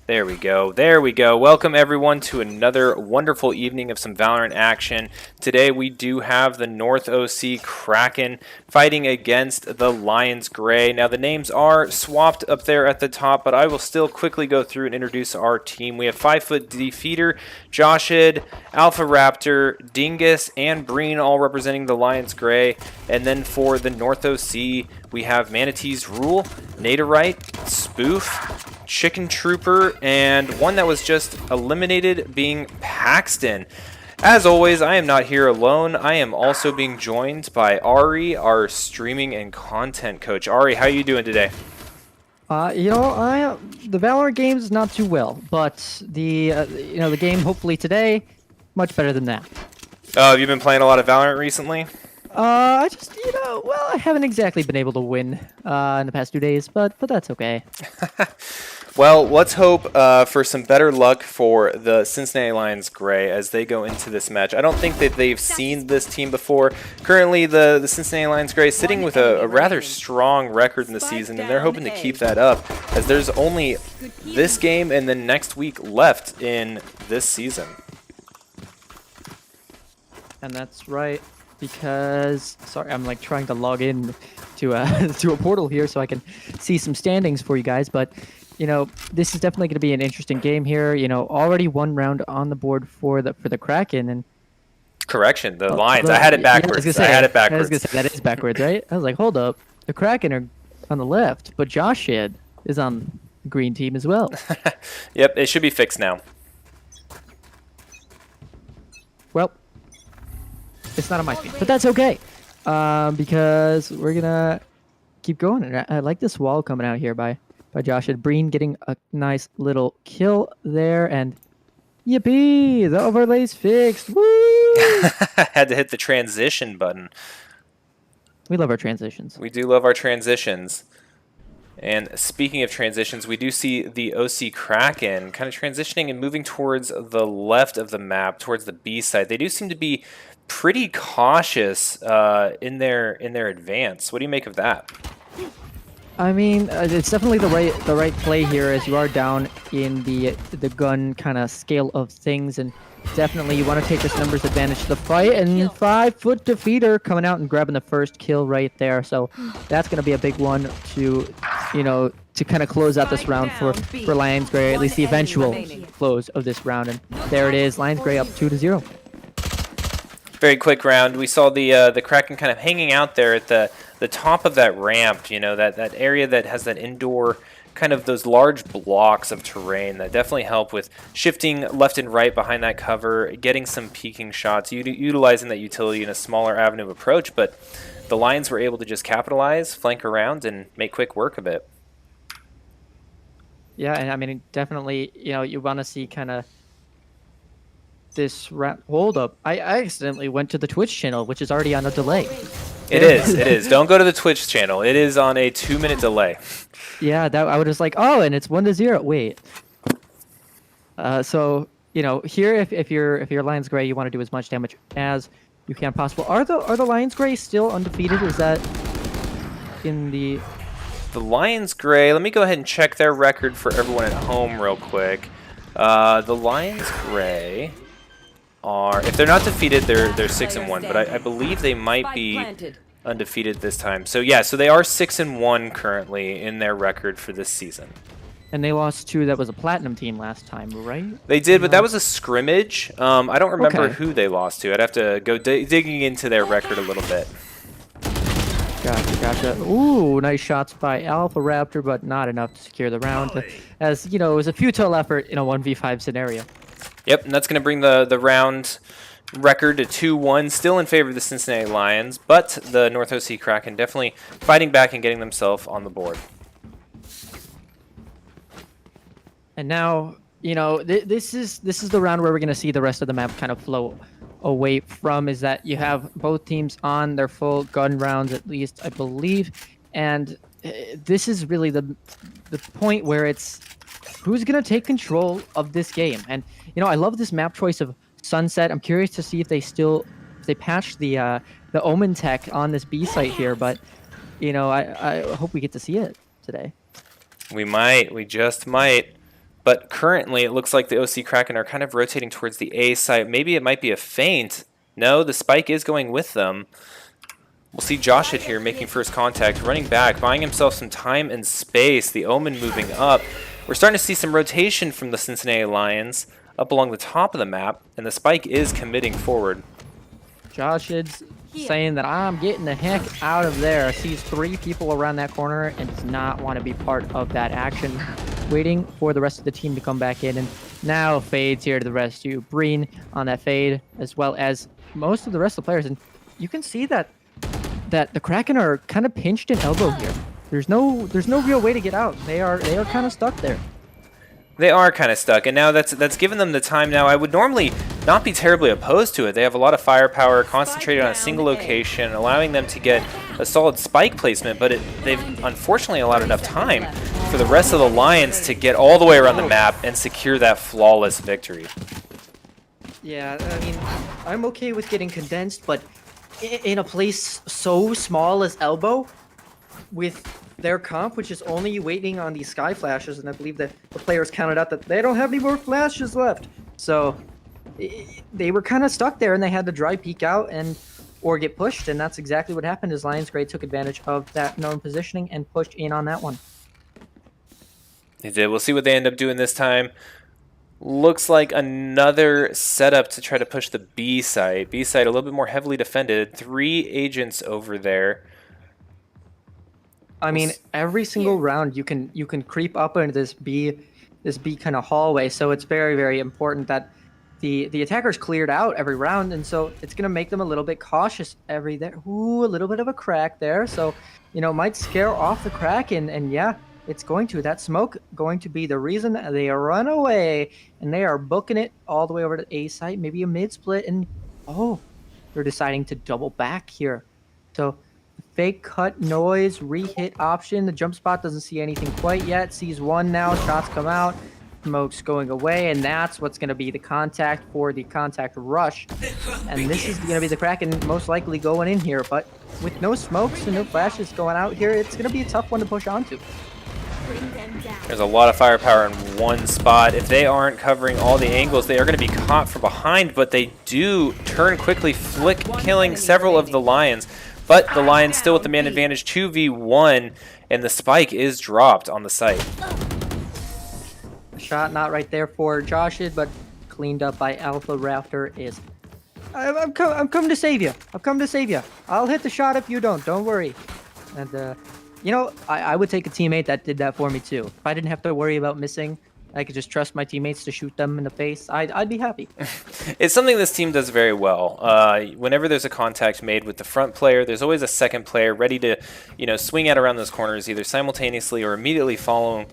There we go. There we go. Welcome everyone to another wonderful evening of some Valorant action. Today we do have the North OC Kraken fighting against the Lions Gray. Now the names are swapped up there at the top, but I will still quickly go through and introduce our team. We have 5-foot Defeater, Joshid, Alpha Raptor, Dingus, and Breen all representing the Lions Gray. And then for the North OC, we have Manatee's Rule, Naderite, Spoof, Chicken Trooper, and one that was just eliminated being Paxton. As always, I am not here alone. I am also being joined by Ari, our streaming and content coach. Ari, how are you doing today? The Valorant game is not too well, but the game hopefully today much better than that. Oh, have you been playing a lot of Valorant recently? I haven't exactly been able to win in the past 2 days, but that's okay. Well, let's hope for some better luck for the Cincinnati Lions Gray as they go into this match. I don't think that they've seen this team before. Currently, the Cincinnati Lions Gray is sitting with a rather strong record in the season, and they're hoping to keep that up as there's only this game and then next week left in this season. And that's right, because sorry, I'm like trying to log in to to a portal here so I can see some standings for you guys, but this is definitely going to be an interesting game here. Already one round on the board for the Kraken. And correction, the Lions. I had it backwards. I was gonna say that is backwards, right? I was like, hold up, the Kraken are on the left, but Joshid is on the green team as well. Yep, it should be fixed now. Well, it's not on my feet, but that's okay, because we're gonna keep going. And I like this wall coming out here by Josh and Breen getting a nice little kill there, and yippee, the overlay's fixed. Woo! Had to hit the transition button. We love our transitions. We do love our transitions. And speaking of transitions, we do see the OC Kraken kind of transitioning and moving towards the left of the map, towards the B side. They do seem to be pretty cautious in their advance. What do you make of that? I mean, it's definitely the right play here, as you are down in the gun kind of scale of things, and definitely you want to take this numbers advantage to the fight. And 5-foot Defeater coming out and grabbing the first kill right there. So that's going to be a big one to kind of close out this round for Lions Gray, at least the eventual close of this round. And there it is, Lions Gray up 2-0. Very quick round. We saw the Kraken kind of hanging out there at the top of that ramp, that area that has that indoor kind of those large blocks of terrain that definitely help with shifting left and right behind that cover, getting some peeking shots, utilizing that utility in a smaller avenue of approach. But the Lions were able to just capitalize, flank around, and make quick work of it. Yeah, and I mean, definitely, you want to see kind of this hold up. I accidentally went to the Twitch channel, which is already on a delay. It is. Don't go to the Twitch channel. It is on a 2-minute delay. Yeah, that I was like, oh, and it's 1-0. Wait. So here, if you're Lions Gray, you want to do as much damage as you can possible. Are the Lions Gray still undefeated? Is that in the Lions Gray? Let me go ahead and check their record for everyone at home real quick. The Lions Gray are, if they're not defeated, they're 6-1, but I believe they might be undefeated this time. So yeah, so they are 6-1 currently in their record for this season. And they lost to, that was a platinum team last time, right? They did, but that was a scrimmage. I don't remember who they lost to. I'd have to go digging into their record a little bit. Gotcha. Ooh, nice shots by Alpha Raptor, but not enough to secure the round. As it was a futile effort in a 1v5 scenario. Yep, and that's going to bring the round record to 2-1, still in favor of the Cincinnati Lions, but the North OC Kraken definitely fighting back and getting themselves on the board. And now, this is the round where we're going to see the rest of the map kind of flow away from, is that you have both teams on their full gun rounds, at least I believe, and this is really the point where it's who's going to take control of this game. And I love this map choice of Sunset. I'm curious to see if they patch the Omen tech on this B site here, but I hope we get to see it today. We might. We just might. But currently, it looks like the OC Kraken are kind of rotating towards the A site. Maybe it might be a feint. No, the spike is going with them. We'll see Josh it here making first contact, running back, buying himself some time and space. The Omen moving up. We're starting to see some rotation from the Cincinnati Lions up along the top of the map, and the spike is committing forward. Josh is saying that I'm getting the heck out of there. Sees 3 people around that corner and does not want to be part of that action. Waiting for the rest of the team to come back in, and now fades here to the rescue. Breen on that fade, as well as most of the rest of the players, and you can see that the Kraken are kind of pinched in elbow here. There's no real way to get out. They are kind of stuck there. They are kind of stuck, and now that's given them the time. Now, I would normally not be terribly opposed to it. They have a lot of firepower concentrated on a single location, allowing them to get a solid spike placement, but they've unfortunately allowed enough time for the rest of the Lions to get all the way around the map and secure that flawless victory. Yeah, I mean, I'm okay with getting condensed, but in a place so small as elbow, with their comp, which is only waiting on these sky flashes, and I believe that the players counted out that they don't have any more flashes left. So they were kind of stuck there, and they had to dry peek out or get pushed, and that's exactly what happened. As Lions Gray took advantage of that known positioning and pushed in on that one. They did. We'll see what they end up doing this time. Looks like another setup to try to push the B site. B site a little bit more heavily defended. 3 agents over there. I mean, every single round you can creep up into this B kind of hallway. So it's very, very important that the attackers cleared out every round, and so it's gonna make them a little bit cautious there. Ooh, a little bit of a crack there. So, you know, might scare off the Kraken, and yeah, it's going to. That smoke going to be the reason they run away, and they are booking it all the way over to A site, maybe a mid split, and oh, they're deciding to double back here. So fake cut noise, re-hit option. The jump spot doesn't see anything quite yet. Sees one now. Shots come out. Smoke's going away, and that's what's going to be the contact for the contact rush. And this is going to be the Kraken most likely going in here. But with no smokes and no flashes going out here, it's going to be a tough one to push onto. There's a lot of firepower in one spot. If they aren't covering all the angles, they are going to be caught from behind, but they do turn quickly, flick, killing several of the Lions. But the Lions still with the man advantage, 2v1, and the spike is dropped on the site. Shot not right there for Joshid, but cleaned up by Alpha Raptor is... I'm coming to save you. I've come to save you. I'll hit the shot if you don't. Don't worry. And, you know, I would take a teammate that did that for me, too. If I didn't have to worry about missing, I could just trust my teammates to shoot them in the face, I'd be happy. It's something this team does very well. Whenever there's a contact made with the front player, there's always a second player ready to, you know, swing out around those corners either simultaneously or immediately following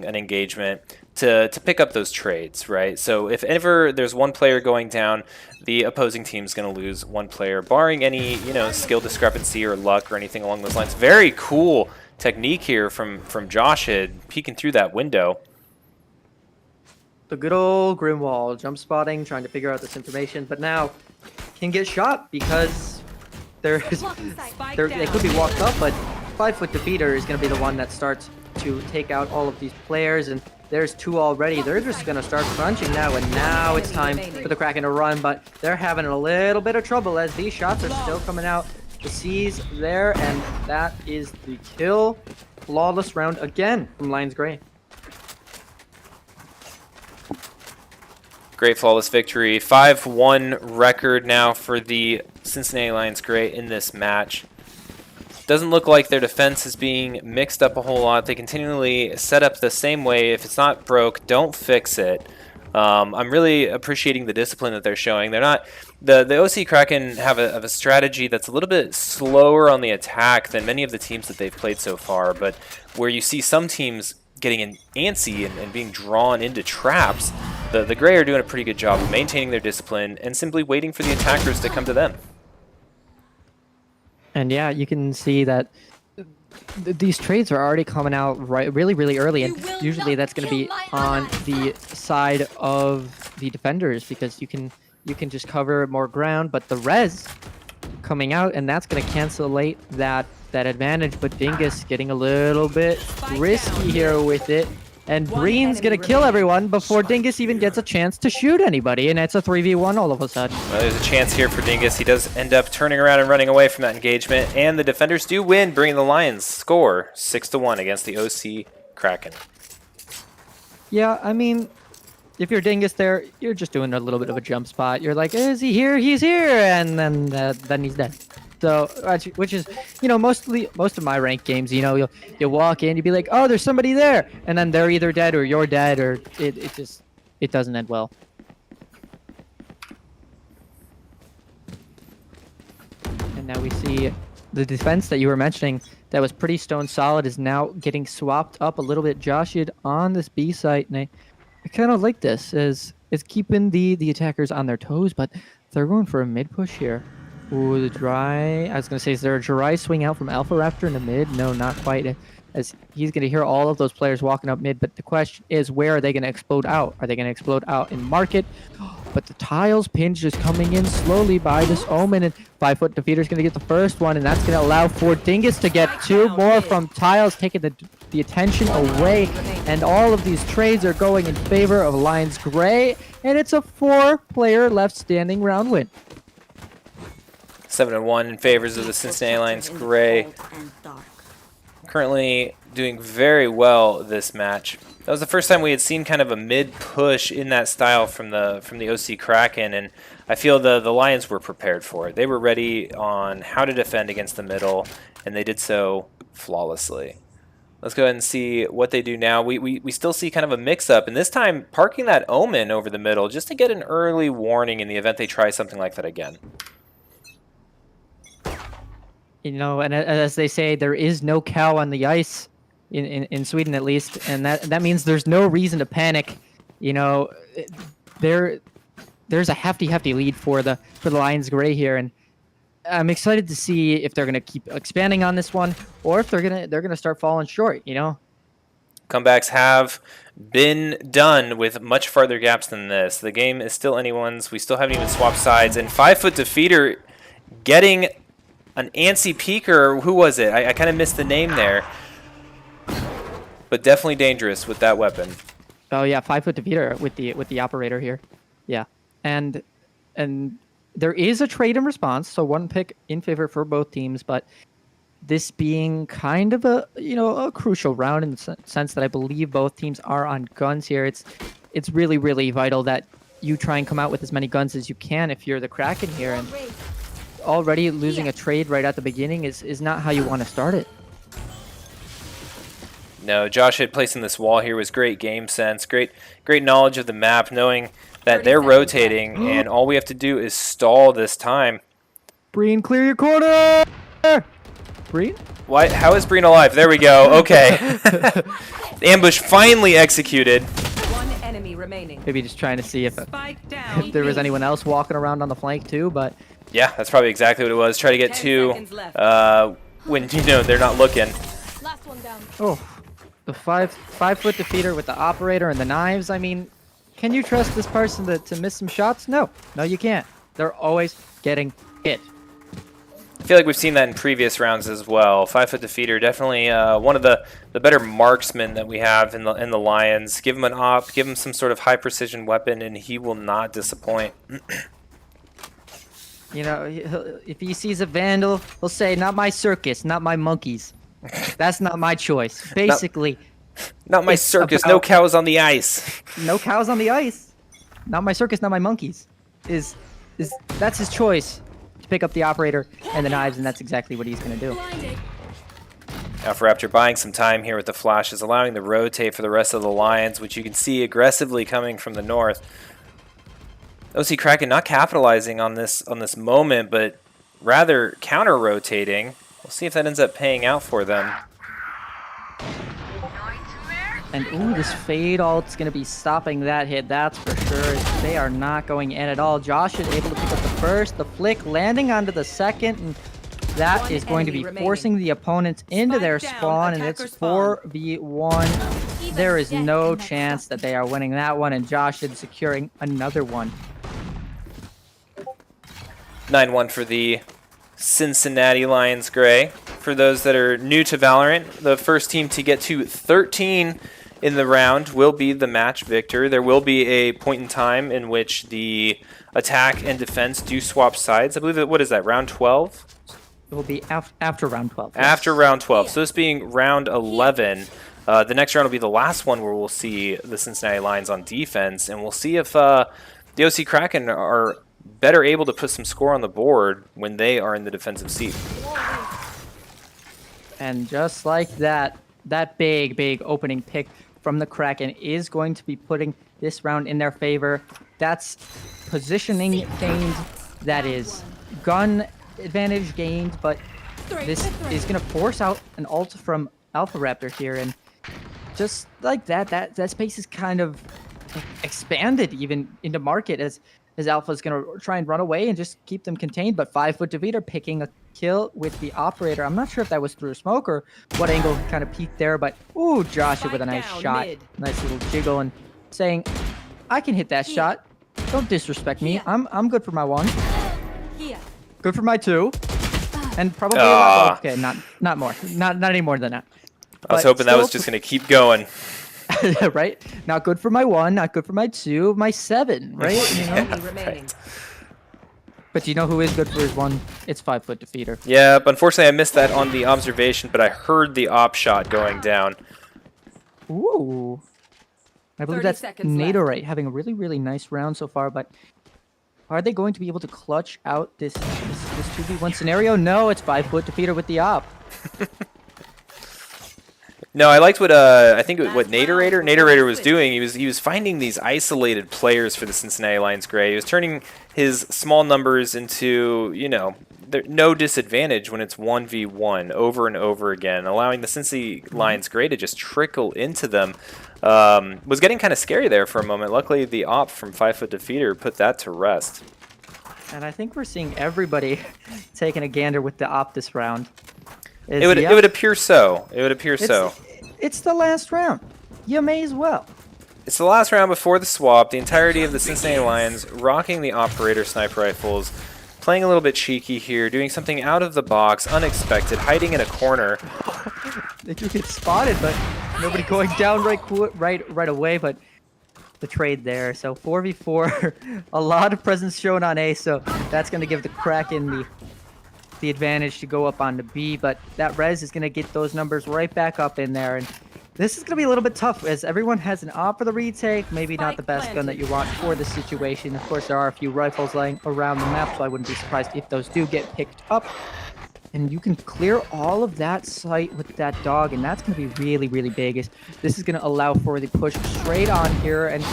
an engagement to pick up those trades, right? So if ever there's one player going down, the opposing team's going to lose one player, barring any, you know, skill discrepancy or luck or anything along those lines. Very cool technique here from Joshid, peeking through that window. The good old Grimwall, jump spotting, trying to figure out this information, but now can get shot because they could be walked up, but 5-foot defeater is going to be the one that starts to take out all of these players, and there's 2 already. They're just going to start crunching now, and now it's time for the Kraken to run, but they're having a little bit of trouble as these shots are still coming out. The C's there, and that is the kill. Flawless round again from Lions Gray. Great flawless victory. 5-1 record now for the Cincinnati Lions Gray in this match. Doesn't look like their defense is being mixed up a whole lot. They continually set up the same way. If it's not broke, don't fix it. I'm really appreciating the discipline that they're showing. They're not the OC Kraken have a strategy that's a little bit slower on the attack than many of the teams that they've played so far, but where you see some teams getting antsy and being drawn into traps, the Gray are doing a pretty good job of maintaining their discipline and simply waiting for the attackers to come to them. And yeah, you can see that these trades are already coming out really early, and usually that's going to be on the side of the defenders because you can just cover more ground, but the res coming out, and that's going to cancellate that advantage. But Dingus getting a little bit risky here with it. And Breen's gonna kill everyone before Dingus even gets a chance to shoot anybody, and it's a 3v1 all of a sudden. Well, there's a chance here for Dingus. He does end up turning around and running away from that engagement, and the defenders do win, bringing the Lions score 6-1 against the OC Kraken. Yeah, I mean, if you're Dingus there, you're just doing a little bit of a jump spot. You're like, is he here? He's here, and then he's dead. So, which is, you know, most of my ranked games, you know, you'll walk in, you'll be like, oh, there's somebody there, and then they're either dead or you're dead, or it doesn't end well. And now we see the defense that you were mentioning that was pretty stone solid is now getting swapped up a little bit. Josh on this B site, and I kind of like this as keeping the attackers on their toes, but they're going for a mid push here. Ooh, the dry. I was going to say, is there a dry swing out from Alpha Raptor in the mid? No, not quite. As he's going to hear all of those players walking up mid, but the question is, where are they going to explode out? Are they going to explode out in market? But the tiles pinch is coming in slowly by this Omen, and 5-foot defeater's going to get the first one, and that's going to allow for Dingus to get 2 more from tiles, taking the attention away, and all of these trades are going in favor of Lions Gray, and it's a 4-player left standing round win. 7-1 in favors of the Cincinnati Lions Gray. Currently doing very well this match. That was the first time we had seen kind of a mid push in that style from the OC Kraken, and I feel the Lions were prepared for it. They were ready on how to defend against the middle, and they did so flawlessly. Let's go ahead and see what they do now. We still see kind of a mix-up, and this time parking that Omen over the middle just to get an early warning in the event they try something like that again. You know, and as they say, there is no cow on the ice in Sweden, at least, and that means there's no reason to panic. You know, there's a hefty lead for the Lions Gray here, and I'm excited to see if they're gonna keep expanding on this one, or if they're gonna start falling short. You know, comebacks have been done with much farther gaps than this. The game is still anyone's. We still haven't even swapped sides, and 5-foot defeater getting an antsy peeker. Who was it? I kind of missed the name there. But definitely dangerous with that weapon. Oh yeah, 5-foot defeater with the operator here. Yeah. And there is a trade in response, so 1 pick in favor for both teams, but this being kind of a crucial round in the sense that I believe both teams are on guns here. It's really vital that you try and come out with as many guns as you can if you're the Kraken here, and already losing a trade right at the beginning is not how you want to start it. No, Josh had placing this wall here was great game sense, great knowledge of the map, knowing that they're rotating and all we have to do is stall this time. Breen, clear your corner! Breen? Why? How is Breen alive? There we go. Okay. Ambush finally executed. 1 enemy remaining. Maybe just trying to see if there was anyone else walking around on the flank too, but yeah, that's probably exactly what it was. Try to get 2 when they're not looking. Last one down. Oh, the 5-foot defeater with the operator and the knives. I mean, can you trust this person to miss some shots? No, you can't. They're always getting hit. I feel like we've seen that in previous rounds as well. 5-foot defeater, definitely one of the better marksmen that we have in the Lions. Give him an op, give him some sort of high precision weapon, and he will not disappoint. You know, if he sees a vandal, he'll say, "Not my circus, not my monkeys. That's not my choice." Basically, not my circus. No cows on the ice. No cows on the ice. Not my circus, not my monkeys. That's his choice to pick up the operator and the knives, and that's exactly what he's going to do. Alpha Raptor buying some time here with the flashes, allowing the rotate for the rest of the Lions, which you can see aggressively coming from the north. OC Kraken not capitalizing on this moment, but rather counter-rotating. We'll see if that ends up paying out for them. And ooh, this fade ult's going to be stopping that hit, that's for sure. They are not going in at all. Josh is able to pick up the first, the flick landing onto the second, and that is going to be forcing the opponents into their spawn, and it's 4v1. There is no chance that they are winning that one, and Josh is securing another one. 9-1 for the Cincinnati Lions Gray. For those that are new to Valorant, the first team to get to 13 in the round will be the match victor. There will be a point in time in which the attack and defense do swap sides. I believe that, what is that, round 12? It will be after round 12. Yes. After round 12. So this being round 11, the next round will be the last one where we'll see the Cincinnati Lions on defense, and we'll see if the OC Kraken are better able to put some score on the board when they are in the defensive seat. And just like that, that big opening pick from the Kraken is going to be putting this round in their favor. That's positioning gained, that is gun advantage gained, but this is going to force out an ult from Alpha Raptor here, and just like that space is kind of expanded even into market as Alpha is going to try and run away and just keep them contained, but 5-foot Devita picking a kill with the operator. I'm not sure if that was through smoke or what angle kind of peeked there, but ooh, Joshua with a nice shot. Nice little jiggle and saying, I can hit that shot. Don't disrespect me. I'm good for my 1. Good for my 2. And probably a lot. Okay, not more. Not any more than that. I was hoping that was just going to keep going. Right? Not good for my 1, not good for my 2, my 7, right? You know? Yeah, right. But do you know who is good for his 1? It's 5-foot Defeater. Yeah, but unfortunately I missed that on the observation, but I heard the op shot going down. Ooh. I believe that's Nadorite having a really nice round so far, but are they going to be able to clutch out this 2v1 scenario? No, it's 5-foot Defeater with the op. No, I liked what I think what Naderator was doing. He was finding these isolated players for the Cincinnati Lions Gray. He was turning his small numbers into, you know, no disadvantage when it's 1v1 over and over again, allowing the Cincinnati Lions Gray to just trickle into them. Was getting kind of scary there for a moment. Luckily, the op from 5-foot Defeater put that to rest. And I think we're seeing everybody taking a gander with the op this round. It would appear so. It would appear so. It's the last round. You may as well. It's the last round before the swap. The entirety of the Cincinnati Lions rocking the operator sniper rifles, playing a little bit cheeky here, doing something out of the box, unexpected, hiding in a corner. They do get spotted, but nobody going down right away. But the trade there. So 4v4, a lot of presence shown on A. So that's going to give the Kraken the advantage to go up onto B, but that res is going to get those numbers right back up in there, and this is going to be a little bit tough as everyone has an op for the retake, maybe not the best gun that you want for the situation. Of course, there are a few rifles lying around the map, so I wouldn't be surprised if those do get picked up, and you can clear all of that site with that dog, and that's going to be really big. This is going to allow for the push straight on here, and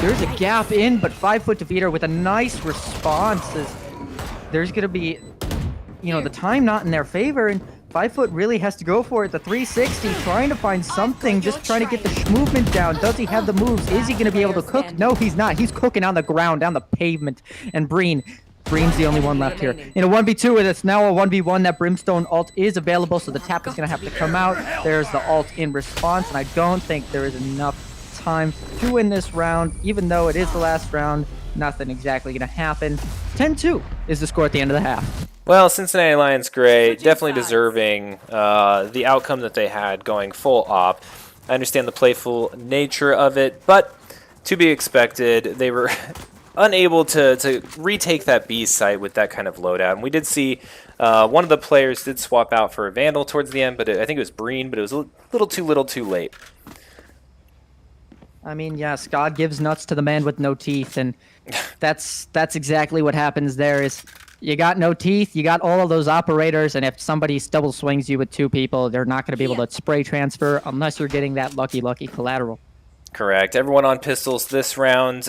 there's a gap in, but 5-foot Defeater with a nice response. There's going to be, you know, the time not in their favor, and 5-foot really has to go for it. The 360, trying to find something, just trying to get the movement down. Does he have the moves? Is he going to be able to cook? No, he's not. He's cooking on the ground, down the pavement. And Breen's the only one left here. In a 1v2, and it's now a 1v1, that Brimstone ult is available, so the tap is going to have to come out. There's the ult in response, and I don't think there is enough time to win this round, even though it is the last round. Nothing exactly going to happen. 10-2 is the score at the end of the half. Well, Cincinnati Lions Gray definitely deserving the outcome that they had going full op. I understand the playful nature of it, but to be expected, they were unable to retake that B site with that kind of loadout. And we did see one of the players did swap out for a Vandal towards the end, but I think it was Breen, but it was a little too late. I mean, yes, God gives nuts to the man with no teeth, and that's exactly what happens there. Is you got no teeth, you got all of those operators, and if somebody double swings you with 2 people, they're not going to be able to spray transfer unless you're getting that lucky collateral. Correct. Everyone on pistols this round.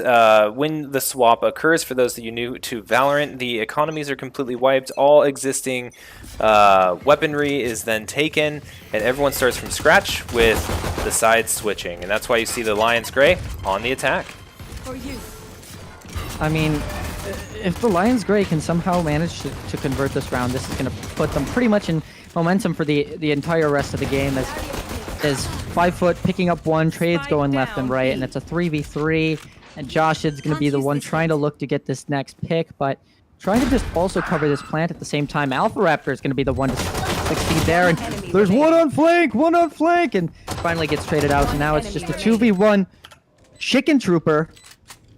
When the swap occurs, for those that you new to Valorant, the economies are completely wiped. All existing weaponry is then taken, and everyone starts from scratch with the side switching. And that's why you see the Lions Gray on the attack. I mean, if the Lions Gray can somehow manage to convert this round, this is going to put them pretty much in momentum for the entire rest of the game, as 5-foot picking up 1, trades going left and right, and it's a 3v3, and Josh is going to be the one trying to look to get this next pick, but trying to just also cover this plant at the same time. Alpha Raptor is going to be the one to 360 there, and there's one on flank, and finally gets traded out. And now it's just a 2v1 Chicken Trooper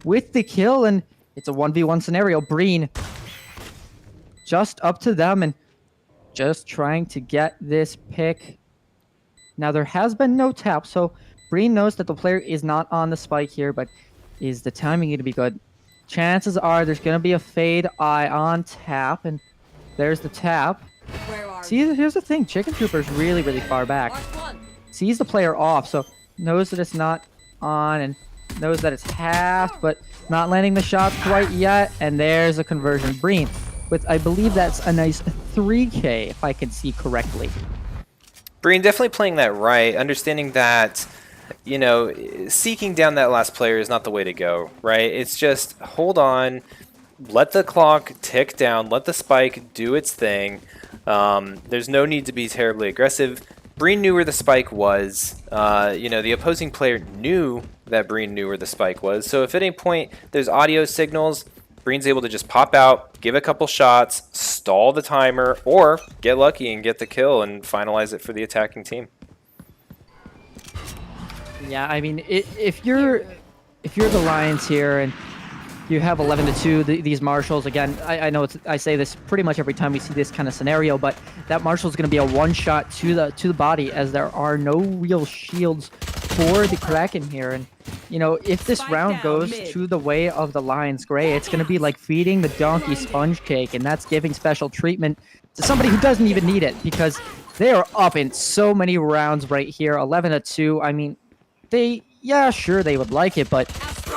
with the kill, and it's a 1v1 scenario. Breen just up to them and just trying to get this pick. Now there has been no tap, so Breen knows that the player is not on the spike here, but is the timing going to be good? Chances are there's going to be a fade eye on tap, and there's the tap. See, here's the thing. Chicken Trooper's really, really far back. Sees the player off, so knows that it's not on and knows that it's halved, but not landing the shot quite yet. And there's a conversion. Breen with, I believe that's a nice 3K, if I can see correctly. Breen definitely playing that right, understanding that, you know, seeking down that last player is not the way to go, right? It's just hold on, let the clock tick down, let the spike do its thing. There's no need to be terribly aggressive. Breen knew where the spike was. You know, the opposing player knew that Breen knew where the spike was. So if at any point there's audio signals, Breen's able to just pop out, give a couple shots, stall the timer, or get lucky and get the kill and finalize it for the attacking team. Yeah, I mean, if you're the Lions here and you have 11-2, these marshals again. I know I say this pretty much every time we see this kind of scenario, but that marshal is going to be a one-shot to the body, as there are no real shields for the Kraken here. And you know, if this round goes to the way of the Lions Gray, it's going to be like feeding the donkey sponge cake, and that's giving special treatment to somebody who doesn't even need it, because they are up in so many rounds right here. 11-2. I mean, yeah, sure, they would like it, but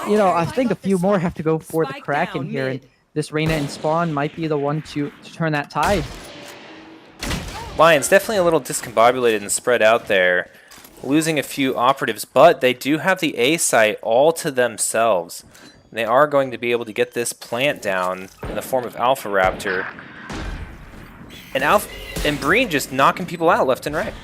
you know, I think a few more have to go for the Kraken here, and this Reyna and Spawn might be the one to turn that tide. Lions definitely a little discombobulated and spread out there, losing a few operatives, but they do have the A site all to themselves. And they are going to be able to get this plant down in the form of Alpha Raptor. And Breen just knocking people out left and right.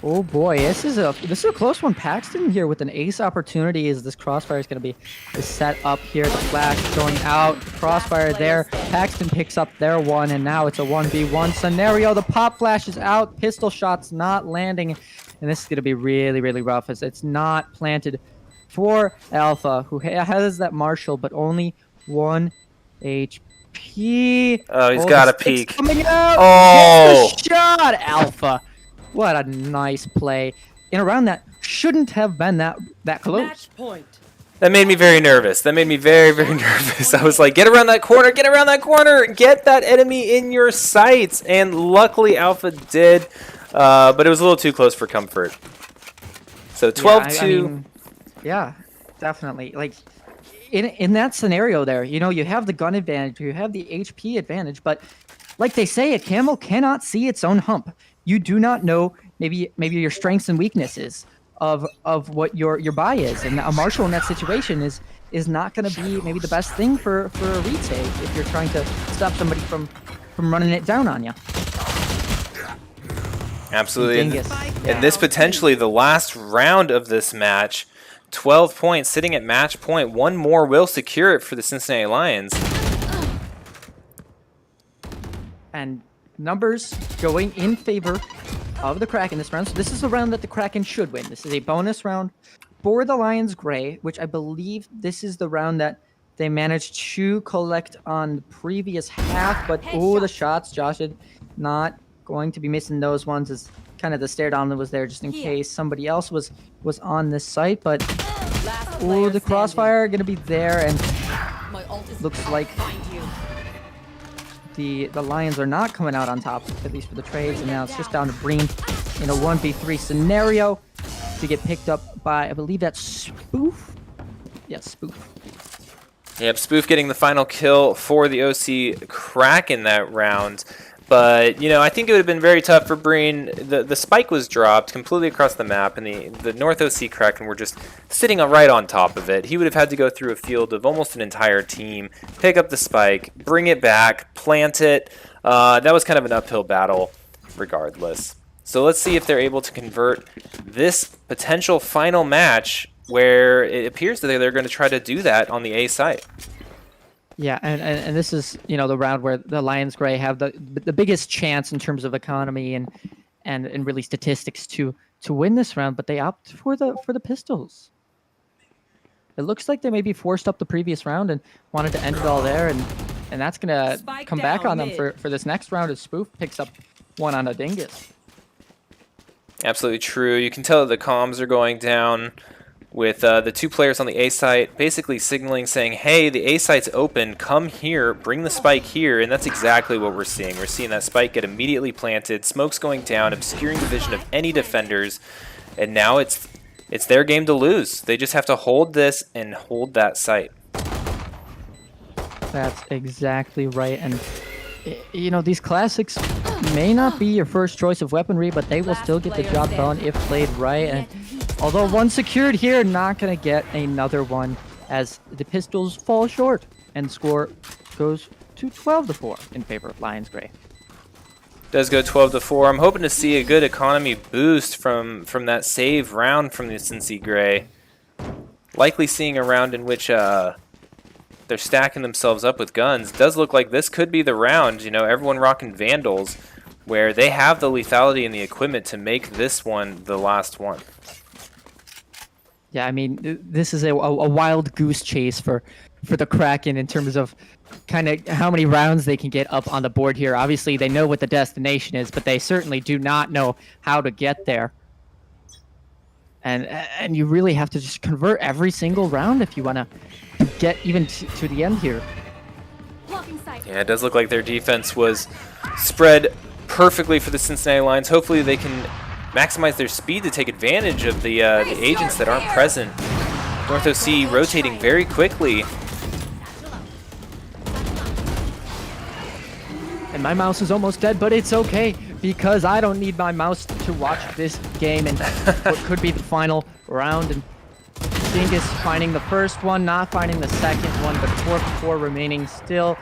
Oh boy, this is a close one. Paxton here with an ace opportunity, as this crossfire is going to be set up here. The flash going out, crossfire there. Paxton picks up their one, and now it's a 1v1 scenario. The pop flash is out, pistol shots not landing, and this is going to be really, really rough, as it's not planted for Alpha, who has that Marshal, but only 1 HP. Oh, he's got a peek. Coming out. Oh, gets the shot, Alpha. What a nice play in a round that shouldn't have been that close. Match point. that made me very nervous. That made me very, very nervous. I was like, get around that corner, get around that corner, get that enemy in your sights. And luckily Alpha did, but it was a little too close for comfort. So 12-2. I mean, yeah, definitely. Like, in that scenario there, you know, you have the gun advantage, you have the HP advantage, but like they say, a camel cannot see its own hump. You do not know maybe your strengths and weaknesses of what your buy is, and a Marshal in that situation is not going to be maybe the best thing for a retake if you're trying to stop somebody from running it down on you. Absolutely. And this potentially the last round of this match. 12 points, sitting at match point. One more will secure it for the Cincinnati Lions. And numbers going in favor of the Kraken this round. So this is a round that the Kraken should win. This is a bonus round for the Lions Gray, which I believe this is the round that they managed to collect on the previous half. But oh, the shots, Josh had not going to be missing those ones, as kind of the stare down that was there just in case somebody else was on this site. But oh, the crossfire gonna be there, and looks like the Lions are not coming out on top, at least for the trades, and now it's just down to Breen in a 1v3 scenario to get picked up by, I believe that's Spoof. Yes, Spoof. Yep, Spoof getting the final kill for the OC Kraken that round. But, you know, I think it would have been very tough for Breen. The spike was dropped completely across the map, and the North OC Kraken were just sitting right on top of it. He would have had to go through a field of almost an entire team, pick up the spike, bring it back, plant it. That was kind of an uphill battle regardless. So let's see if they're able to convert this potential final match, where it appears that they're going to try to do that on the A site. Yeah, and this is, you know, the round where the Lions Gray have the biggest chance in terms of economy and really statistics to win this round, but they opt for the pistols. It looks like they maybe forced up the previous round and wanted to end it all there, and that's gonna Spike come back down on them mid. for this next round as Spoof picks up one on a Dingus. Absolutely true. You can tell that the comms are going down with the 2 players on the A site basically signaling saying, hey, the A site's open, come here, bring the spike here, and that's exactly what we're seeing. We're seeing that spike get immediately planted, smoke's going down, obscuring the vision of any defenders, and now it's their game to lose. They just have to hold this and hold that site. That's exactly right, and you know, these classics may not be your first choice of weaponry, but they will still get the job done if played right. And although one secured here, not going to get another one as the pistols fall short and score goes to 12-4 in favor of Lions Gray. Does go 12-4. I'm hoping to see a good economy boost from that save round from the Cincy Gray. Likely seeing a round in which they're stacking themselves up with guns. Does look like this could be the round. You know, everyone rocking Vandals, where they have the lethality and the equipment to make this one the last one. Yeah, I mean, this is a wild goose chase for the Kraken in terms of kind of how many rounds they can get up on the board here. Obviously, they know what the destination is, but they certainly do not know how to get there. And you really have to just convert every single round if you want to get even to the end here. Yeah, it does look like their defense was spread perfectly for the Cincinnati Lions. Hopefully they can maximize their speed to take advantage of the agents that aren't present. North OC rotating very quickly. And my mouse is almost dead, but it's okay because I don't need my mouse to watch this game and what could be the final round. And Dingus finding the first one, not finding the second one, but 4-4 remaining still.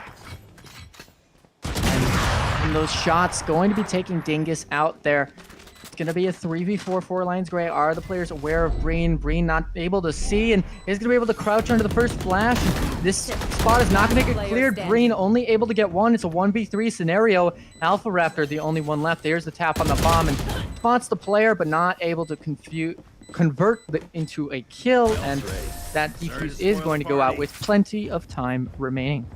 And those shots going to be taking Dingus out there. It's going to be a 3v4 for Lions Gray. Are the players aware of Breen? Breen not able to see, and is going to be able to crouch under the first flash. This spot is not going to get cleared. Breen only able to get one. It's a 1v3 scenario. Alpha Raptor, the only one left. There's the tap on the bomb, and spots the player, but not able to convert into a kill, and that defuse is going to go out with plenty of time remaining.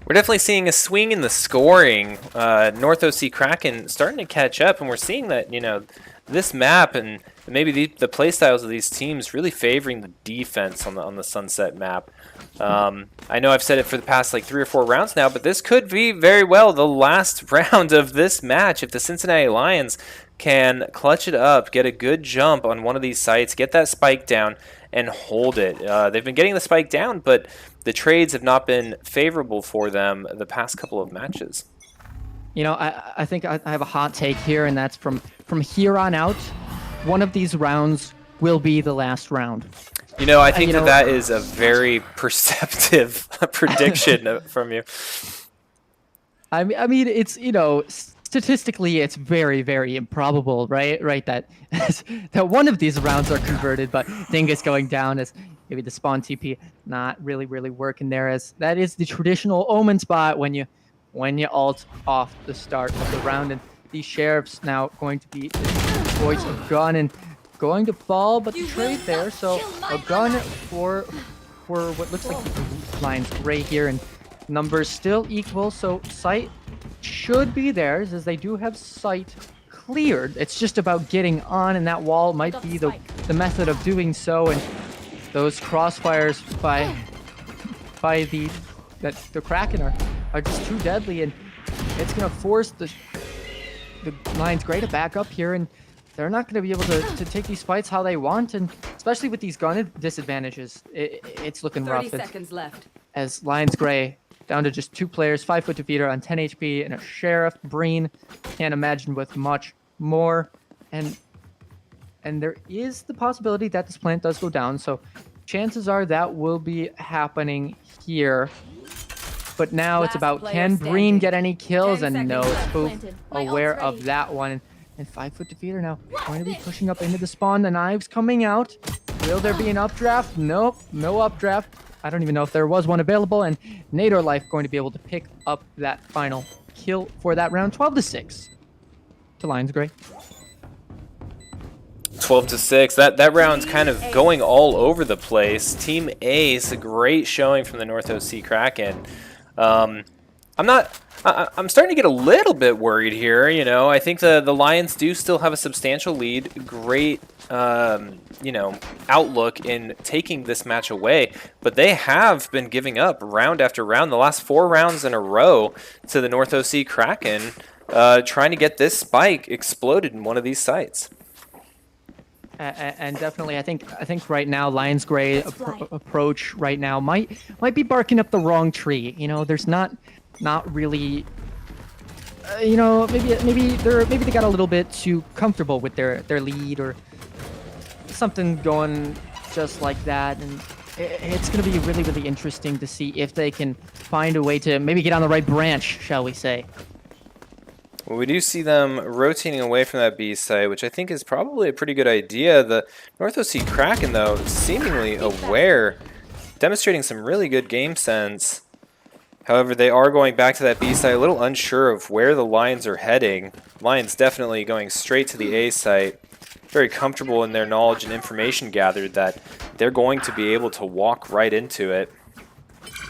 We're definitely seeing a swing in the scoring. North OC Kraken starting to catch up, and we're seeing that, you know, this map and maybe the play styles of these teams really favoring the defense on the Sunset map. I know I've said it for the past like 3 or 4 rounds now, but this could be very well the last round of this match if the Cincinnati Lions can clutch it up, get a good jump on one of these sites, get that spike down, and hold it. They've been getting the spike down, but the trades have not been favorable for them the past couple of matches. You know, I think I have a hot take here, and that's from here on out, one of these rounds will be the last round. You know, I think that is a very perceptive prediction from you. I mean, it's, you know, statistically, it's very, very improbable, right? That that one of these rounds are converted, but Dingus going down as maybe the spawn TP not really working there, as that is the traditional omen spot when you ult off the start of the round. And these sheriffs now going to be the choice of gun and going to fall, but the trade there. So a gun for what looks like the Lions Gray here, and numbers still equal. So sight should be theirs, as they do have sight cleared. It's just about getting on, and that wall might be the method of doing so. And those crossfires by the Kraken are just too deadly, and it's gonna force the Lions Gray to back up here, and they're not gonna be able to take these fights how they want, and especially with these gun disadvantages, it's looking rough. 30 seconds left. As Lions Gray down to just 2 players, 5-foot defeater on 10 HP, and a Sheriff. Breen can't imagine with much more, and there is the possibility that this plant does go down, so chances are that will be happening here. But now it's about, can Breen get any kills? And no, Spoof aware of that one. And 5-foot defeater now going to be pushing up into the spawn. The knives coming out. Will there be an updraft? Nope, no updraft. I don't even know if there was one available, and Nader Life going to be able to pick up that final kill for that round, 12-6 to Lions Gray. 12-6. That round's kind of going all over the place. Team Ace, a great showing from the North OC Kraken. I'm starting to get a little bit worried here. You know, I think the Lions do still have a substantial lead. Great, you know, outlook in taking this match away, but they have been giving up round after round. The last 4 rounds in a row to the North OC Kraken, trying to get this spike exploded in one of these sites. And definitely, I think right now Lions Gray approach right now might be barking up the wrong tree. You know, there's not really, you know, maybe they got a little bit too comfortable with their lead or something going just like that, and it's going to be really interesting to see if they can find a way to maybe get on the right branch, shall we say. Well, we do see them rotating away from that B site, which I think is probably a pretty good idea. The North OC Kraken, though, seemingly aware, demonstrating some really good game sense. However, they are going back to that B site, a little unsure of where the Lions are heading. Lions definitely going straight to the A site. Very comfortable in their knowledge and information gathered that they're going to be able to walk right into it.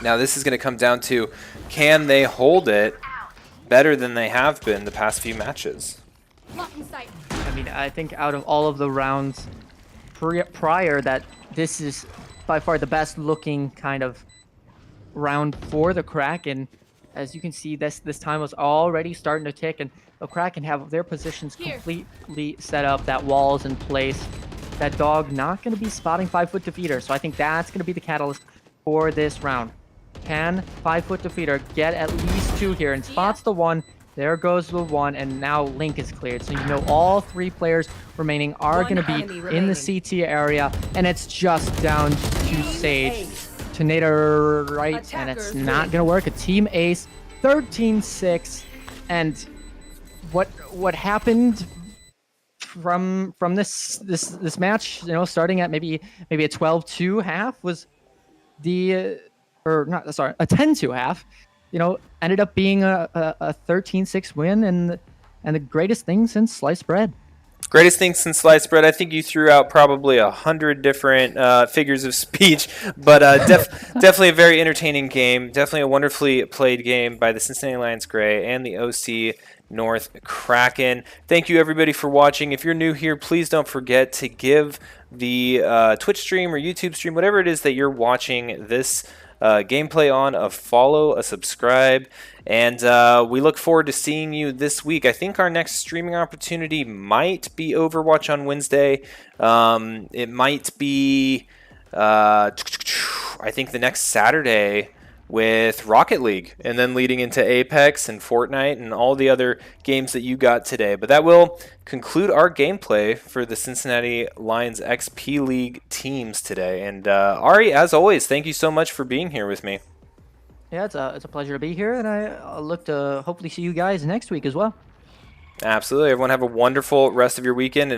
Now, this is going to come down to, can they hold it better than they have been the past few matches? I mean, I think out of all of the rounds prior, that this is by far the best looking kind of round for the Kraken. As you can see, this time was already starting to tick, and the Kraken have their positions completely set up, that wall's in place. That dog not going to be spotting 5-foot defeater, so I think that's going to be the catalyst for this round. Can 5-foot defeater get at least 2 here, and spots the 1. There goes the 1, and now Link is cleared. So you know all 3 players remaining are going to be in the CT area, and it's just down to Sage. To Nader right, and it's not going to work. A team ace, 13-6, and what happened from this match, you know, starting at maybe a 12-2 half was the or not, sorry, a 10-2 half, you know, ended up being a 13-6 win, and the greatest thing since sliced bread. Greatest thing since sliced bread. I think you threw out probably 100 different figures of speech, but definitely a very entertaining game. Definitely a wonderfully played game by the Cincinnati Lions Gray and the OC North Kraken. Thank you, everybody, for watching. If you're new here, please don't forget to give the Twitch stream or YouTube stream, whatever it is that you're watching this gameplay on, a follow, a subscribe, and we look forward to seeing you this week. I think our next streaming opportunity might be Overwatch on Wednesday. It might be, I think, the next Saturday with Rocket League, and then leading into Apex and Fortnite and all the other games that you got today. But that will conclude our gameplay for the Cincinnati Lions XP League teams today. And Ari, as always, thank you so much for being here with me. Yeah, it's a pleasure to be here, and I'll look to hopefully see you guys next week as well. Absolutely. Everyone have a wonderful rest of your weekend. And